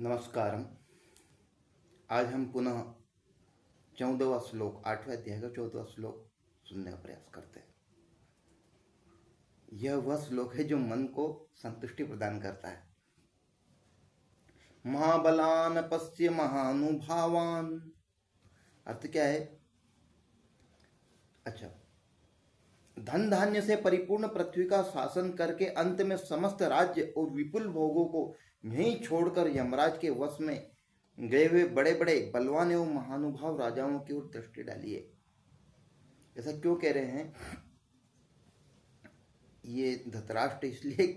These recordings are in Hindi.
नमस्कारम। आज हम पुनः 14वां श्लोक 8वें अध्याय का 14वां श्लोक सुनने का प्रयास करते हैं। यह वह श्लोक है जो मन को संतुष्टि प्रदान करता है। महाबलान पश्य महानुभावान, अर्थ क्या है? अच्छा, धन धान्य से परिपूर्ण पृथ्वी का शासन करके अंत में समस्त राज्य और विपुल भोगों को यहीं छोड़कर यमराज के वश में गए हुए बड़े बड़े बलवान एवं महानुभाव राजाओं की ओर दृष्टि डालिए। ऐसा क्यों कह रहे हैं? ये धृतराष्ट्र इसलिए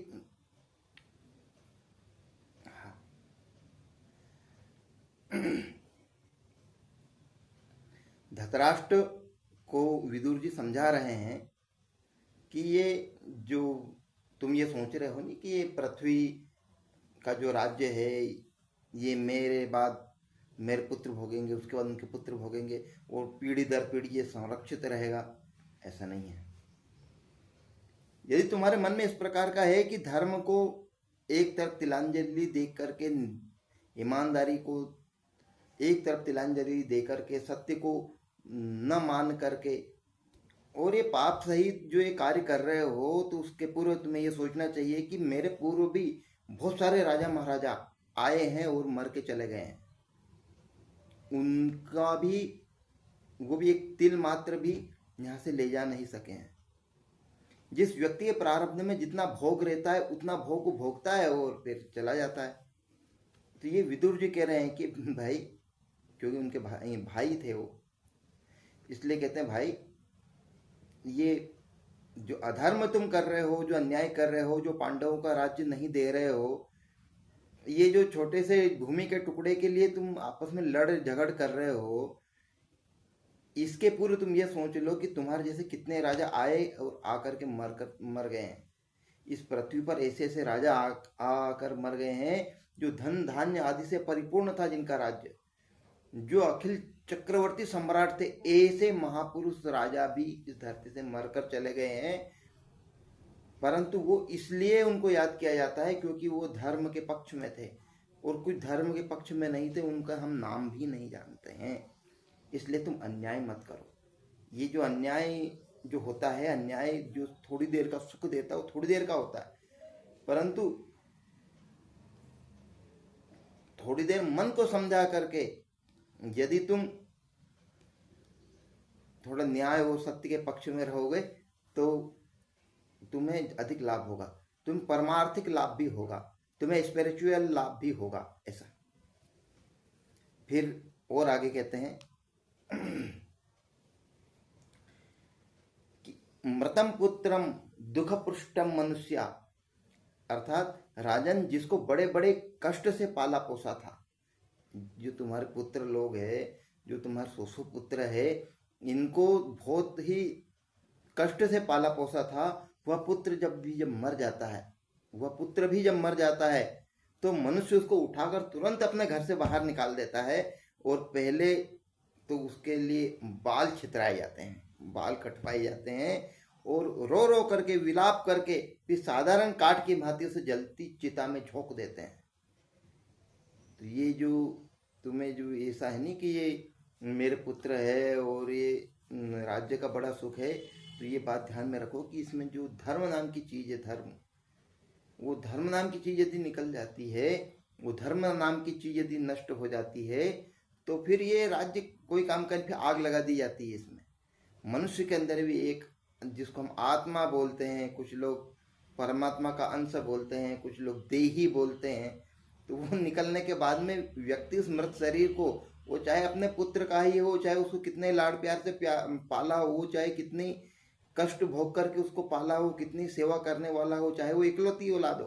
धृतराष्ट्र को विदुर जी समझा रहे हैं कि ये जो तुम ये सोच रहे हो नहीं कि ये पृथ्वी का जो राज्य है ये मेरे बाद मेरे पुत्र भोगेंगे, उसके बाद उनके पुत्र भोगेंगे और पीढ़ी दर पीढ़ी ये संरक्षित रहेगा, ऐसा नहीं है। यदि तुम्हारे मन में इस प्रकार का है कि धर्म को एक तरफ तिलांजलि दे करके, ईमानदारी को एक तरफ तिलांजलि दे करके, सत्य को न मान करके और ये पाप सहित जो ये कार्य कर रहे हो, तो उसके पूर्व तुम्हें ये सोचना चाहिए कि मेरे पूर्व भी बहुत सारे राजा महाराजा आए हैं और मर के चले गए हैं। उनका भी वो भी एक तिल मात्र भी यहाँ से ले जा नहीं सके हैं। जिस व्यक्ति के प्रारब्ध में जितना भोग रहता है उतना भोग को भोगता है और फिर चला जाता है। तो ये विदुर जी कह रहे हैं कि भाई, क्योंकि उनके भाई थे वो, इसलिए कहते हैं भाई, ये जो अधर्म तुम कर रहे हो, जो अन्याय कर रहे हो, जो पांडवों का राज्य नहीं दे रहे हो, ये जो छोटे से भूमि के टुकड़े के लिए तुम आपस में लड़ झगड़ कर रहे हो, इसके पूर्व तुम ये सोच लो कि तुम्हारे जैसे कितने राजा आए और आकर के मर गए हैं। इस पृथ्वी पर ऐसे ऐसे राजा आकर मर गए हैं जो धन धान्य आदि से परिपूर्ण था, जिनका राज्य, जो अखिल चक्रवर्ती सम्राट थे, ऐसे महापुरुष राजा भी इस धरती से मरकर चले गए हैं। परंतु वो इसलिए उनको याद किया जाता है क्योंकि वो धर्म के पक्ष में थे, और कुछ धर्म के पक्ष में नहीं थे, उनका हम नाम भी नहीं जानते हैं। इसलिए तुम अन्याय मत करो। ये जो अन्याय जो होता है, अन्याय जो थोड़ी देर का सुख देता है वो थोड़ी देर का होता है, परंतु थोड़ी देर मन को समझा करके यदि तुम थोड़ा न्याय और सत्य के पक्ष में रहोगे तो तुम्हें अधिक लाभ होगा, तुम परमार्थिक लाभ भी होगा, तुम्हें स्पिरिचुअल लाभ भी होगा। ऐसा फिर और आगे कहते हैं कि मृतम पुत्रम दुख पृष्ठम मनुष्या, अर्थात राजन, जिसको बड़े बड़े कष्ट से पाला पोसा था, जो तुम्हारे पुत्र लोग है, जो तुम्हारे सोसो पुत्र है, इनको बहुत ही कष्ट से पाला पोसा था, वह पुत्र जब मर जाता है, वह पुत्र भी जब मर जाता है तो मनुष्य उसको उठाकर तुरंत अपने घर से बाहर निकाल देता है, और पहले तो उसके लिए बाल छितराए जाते हैं, बाल कटवाए जाते हैं, और रो रो करके विलाप करके फिर साधारण काठ की भांति उसे जलती चिता में झोंक देते हैं। तो ये जो तुम्हें जो ऐसा है नहीं कि ये मेरे पुत्र है और ये राज्य का बड़ा सुख है, तो ये बात ध्यान में रखो कि इसमें जो धर्म नाम की चीज है, धर्म, वो धर्म नाम की चीज यदि निकल जाती है, वो धर्म नाम की चीज यदि नष्ट हो जाती है, तो फिर ये राज्य कोई काम करने फिर आग लगा दी जाती है इसमें। मनुष्य के अंदर भी एक, जिसको हम आत्मा बोलते हैं, कुछ लोग परमात्मा का अंश बोलते हैं, कुछ लोग देही बोलते हैं, तो वो निकलने के बाद में व्यक्ति उस मृत शरीर को, वो चाहे अपने पुत्र का ही हो, चाहे उसको कितने लाड़ प्यार से पाला हो, चाहे कितनी कष्ट भोग करके उसको पाला हो, कितनी सेवा करने वाला हो, चाहे वो इकलौती औलाद हो,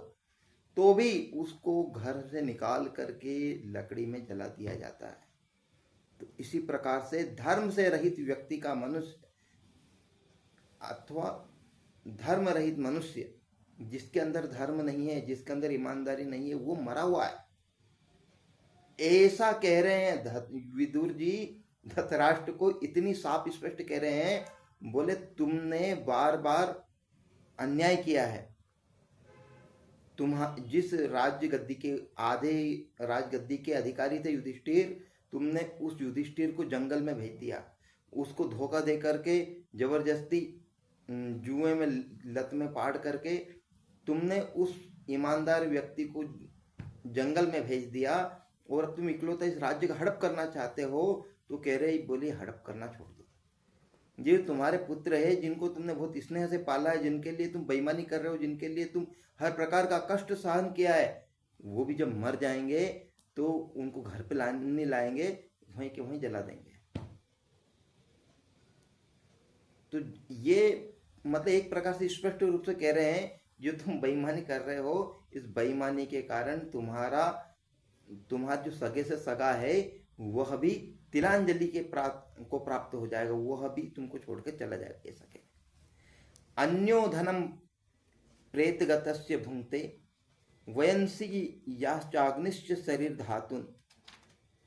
तो भी उसको घर से निकाल करके लकड़ी में जला दिया जाता है। तो इसी प्रकार से धर्म से रहित व्यक्ति का, मनुष्य अथवा धर्म रहित मनुष्य, जिसके अंदर धर्म नहीं है, जिसके अंदर ईमानदारी नहीं है, वो मरा हुआ है। ऐसा कह रहे हैं विदुर जी धृतराष्ट्र को, इतनी साफ स्पष्ट कह रहे हैं, बोले तुमने बार बार अन्याय किया है, जिस राज्य गद्दी के आधे राज गद्दी के अधिकारी थे युधिष्ठिर, तुमने उस युधिष्ठिर को जंगल में भेज दिया, उसको धोखा दे करके जबरदस्ती जुए में लत में पाड़ करके तुमने उस ईमानदार व्यक्ति को जंगल में भेज दिया, और अब तुम इकलौता इस राज्य का हड़प करना चाहते हो। तो कह रहे बोले हड़प करना छोड़ दो, ये तुम्हारे पुत्र है जिनको तुमने बहुत स्नेह से पाला है, जिनके लिए तुम बेईमानी कर रहे हो, जिनके लिए तुम हर प्रकार का कष्ट सहन किया है, वो भी जब मर जाएंगे तो उनको घर पे नहीं लाएंगे, वहीं के वहीं जला देंगे। तो ये मतलब एक प्रकार से स्पष्ट रूप से कह रहे हैं जो तुम बेईमानी कर रहे हो, इस बेईमानी के कारण तुम्हारा जो सगे से सगा है वह भी तिलांजलि के प्राप्त हो जाएगा, वह भी तुमको छोड़ के चला जाएगा। ऐसा कहे अन्यो धनम प्रेतगतस्य भुंक्ते वयंसी याश्चाग्निश्च शरीर धातुन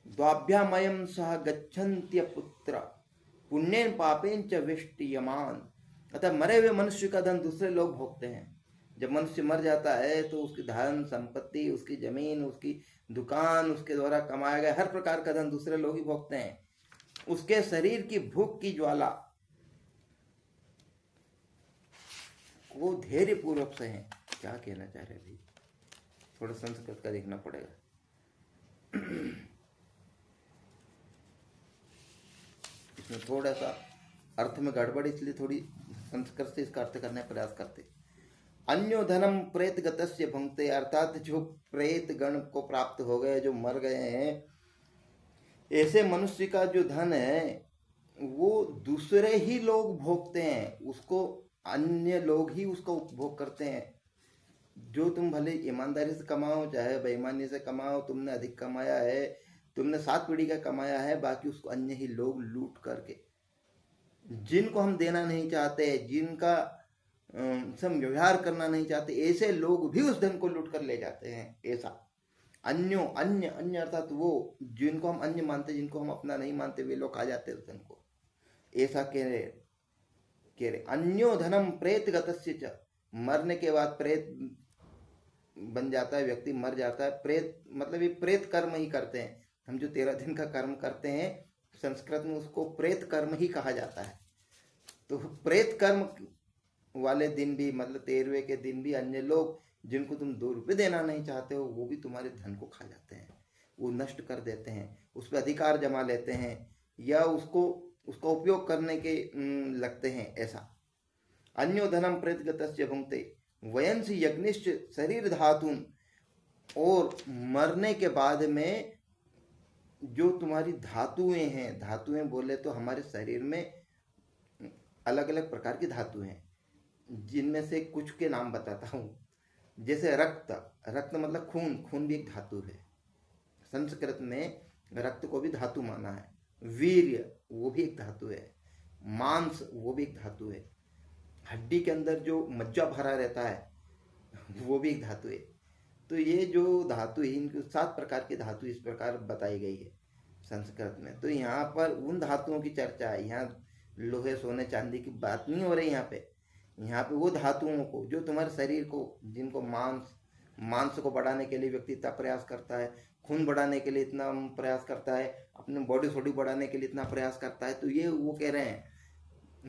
द्वाभ्यामयम सह गच्छन्त्य पुत्र पुण्येन पापेन च विष्टियमान। अतः मरे हुए मनुष्य का धन दूसरे लोग भोगते हैं। जब मनुष्य मर जाता है तो उसकी धन संपत्ति, उसकी जमीन, उसकी दुकान, उसके द्वारा कमाया गया हर प्रकार का धन दूसरे लोग ही भोगते हैं। उसके शरीर की भूख की ज्वाला वो धैर्य पूर्वक से है। क्या कहना चाह रहे भाई, थोड़ा संस्कृत का देखना पड़ेगा। इसमें थोड़ा सा अर्थ में गड़बड़, इसलिए थोड़ी संस्कृत से इसका अर्थ करने का प्रयास करते। अन्यो धनम प्रेत गतस्य भुंक्ते, अर्थात जो प्रेत गण को प्राप्त हो गए, जो मर गए हैं, ऐसे मनुष्य का जो धन है वो दूसरे ही लोग भोगते हैं, उसको अन्य लोग ही उसका उपभोग करते हैं। जो तुम भले ईमानदारी से कमाओ चाहे बेईमानी से कमाओ, तुमने अधिक कमाया है, तुमने 7 पीढ़ी का कमाया है, बाकी उसको अन्य ही लोग लूट करके, जिनको हम देना नहीं चाहते, जिनका हम व्यवहार करना नहीं चाहते, ऐसे लोग भी उस धन को लूट कर ले जाते हैं। ऐसा अन्यो, अन्य अन्य अर्थात वो जिनको हम अन्य मानते, जिनको हम अपना नहीं मानते, वे लोग खा जाते हैं उस धन को। ऐसा कह रहे अन्यो धनम प्रेत गतस्य च, मरने के बाद प्रेत बन जाता है, व्यक्ति मर जाता है। प्रेत मतलब ये प्रेत कर्म ही करते हैं। हम जो 13 दिन का कर्म करते हैं, संस्कृत में उसको प्रेत कर्म ही कहा जाता है। तो प्रेत कर्म वाले दिन भी, मतलब 13वें के दिन भी, अन्य लोग जिनको तुम 2 रुपये देना नहीं चाहते हो, वो भी तुम्हारे धन को खा जाते हैं, वो नष्ट कर देते हैं, उस पर अधिकार जमा लेते हैं, या उसका उपयोग करने के लगते हैं। ऐसा अन्यो धनम प्रेतगतस्य भुंक्ते वयंसी यज्ञिश्च शरीर धातुन, और मरने के बाद में जो तुम्हारी धातुएं हैं, धातुएं बोले तो हमारे शरीर में अलग अलग प्रकार की धातु हैं, जिनमें से कुछ के नाम बताता हूँ। जैसे रक्त, रक्त मतलब खून, खून भी एक धातु है। संस्कृत में रक्त को भी धातु माना है। वीर्य वो भी एक धातु है। मांस वो भी एक धातु है। हड्डी के अंदर जो मज्जा भरा रहता है वो भी एक धातु है। तो ये जो धातु है, इनकी 7 प्रकार की धातु इस प्रकार बताई गई है संस्कृत में। तो यहाँ पर उन धातुओं की चर्चा है, यहाँ लोहे सोने चांदी की बात नहीं हो रही। यहाँ पे वो धातुओं को जो तुम्हारे शरीर को, जिनको मांस को बढ़ाने के लिए व्यक्ति इतना प्रयास करता है, खून बढ़ाने के लिए इतना प्रयास करता है, अपने बॉडी सोडी बढ़ाने के लिए इतना प्रयास करता है। तो ये वो कह रहे हैं,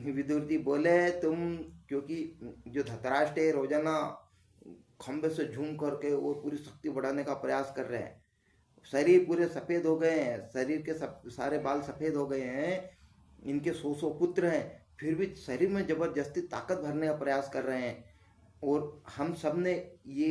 विदुर जी बोले तुम, क्योंकि जो धृतराष्ट्र है रोजाना खंबे से झूम करके वो पूरी शक्ति बढ़ाने का प्रयास कर रहे हैं, शरीर पूरे सफेद हो गए हैं, शरीर के सारे बाल सफेद हो गए हैं, इनके 100 पुत्र हैं, फिर भी शरीर में जबरदस्ती ताकत भरने का प्रयास कर रहे हैं। और हम सब ने ये